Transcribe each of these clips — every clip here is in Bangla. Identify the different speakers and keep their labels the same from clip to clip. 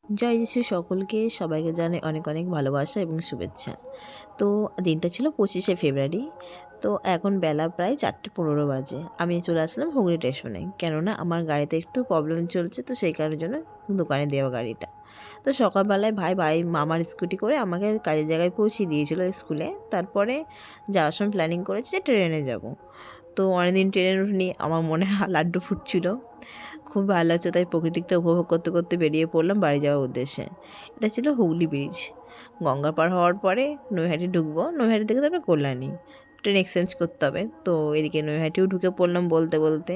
Speaker 1: জয় যিশু সকলকে, সবাইকে জানাই অনেক অনেক ভালোবাসা এবং শুভেচ্ছা। তো দিনটা ছিল 25শে ফেব্রুয়ারি। তো এখন বেলা প্রায় 4:15 বাজে। আমি চলে আসলাম হুগলি স্টেশনে। কেননা আমার গাড়িতে একটু প্রবলেম চলছে, তো সেই কারণের জন্য দোকানে দেওয়া গাড়িটা। তো সকালবেলায় ভাই মামার স্কুটি করে আমাকে কাজের জায়গায় পৌঁছিয়ে দিয়েছিল স্কুলে। তারপরে যাওয়ার সময় প্ল্যানিং করেছি যে ট্রেনে যাব। তো অনেকদিন ট্রেনে উঠিনি, আমার মনে লাড্ডু ফুটছিল। খুব ভালো লাগছে, তাই প্রকৃতিকটা উপভোগ করতে করতে বেরিয়ে পড়লাম বাড়ি যাওয়ার উদ্দেশ্যে। এটা ছিল হুগলি ব্রিজ। গঙ্গা পার হওয়ার পরে নৈহাটি ঢুকবো, নৈহাটি থেকে তারপরে কল্যাণী। ট্রেন এক্সচেঞ্জ করতে হবে, তো এদিকে নৈহাটিও ঢুকে পড়লাম বলতে বলতে।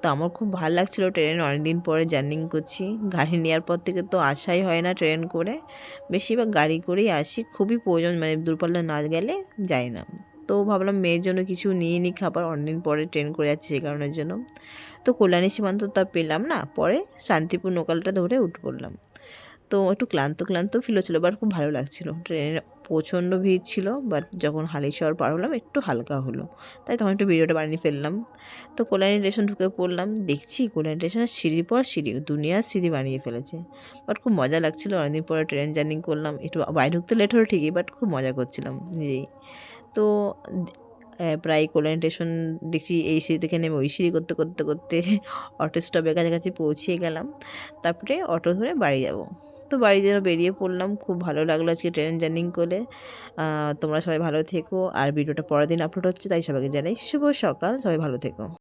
Speaker 1: তো আমার খুব ভালো লাগছিলো, ট্রেনে অনেকদিন পরে জার্নি করছি। গাড়ি নেওয়ার পর থেকে তো আসাই হয় না ট্রেন করে, বেশিরভাগ গাড়ি করেই আসি। খুবই প্রয়োজন, মানে দূরপাল্লা না গেলে যাই না। তো ভাবলাম মেয়ের জন্য কিছু নিয়ে নিই খাবার, অনেকদিন পরে ট্রেন করে যাচ্ছি সেই কারণের জন্য। তো কল্যাণী সীমান্ত তো আর পেলাম না, পরে শান্তিপুর লোকালটা ধরে উঠে পড়লাম। তো একটু ক্লান্ত ক্লান্ত ফিল হচ্ছিলো, বাট খুব ভালো লাগছিলো। ট্রেনের প্রচণ্ড ভিড় ছিল, বাট যখন হালিশহর পার হলাম একটু হালকা হলো, তাই তখন একটু ভিডিওটা বানিয়ে ফেললাম। তো কল্যাণী স্টেশন ঢুকে পড়লাম, দেখছি কল্যাণী স্টেশনের সিঁড়ির পর সিঁড়ি, দুনিয়ার সিঁড়ি বানিয়ে ফেলেছে। বাট খুব মজা লাগছিলো, অনেকদিন পরে ট্রেন জার্নি করলাম। একটু বাইরে ঢুকতে লেট হলো ঠিকই, বাট খুব মজা করছিলাম নিজেই। তো প্রায় কল্যাণী স্টেশন দেখছি এই সিঁড়ি থেকে নেমে ওই সিঁড়ি করতে করতে করতে অটো স্টপের কাছাকাছি পৌঁছিয়ে গেলাম। তারপরে অটো ধরে বাড়ি যাব। তো বাড়ি যেন বেরিয়ে পড়লাম। খুব ভালো লাগলো আজকে ট্রেন জার্নি করে। তোমরা সবাই ভালো থেকো। আর ভিডিওটা পরের দিন আপলোড হচ্ছে, তাই সবাইকে জানাই শুভ সকাল। সবাই ভালো থেকো।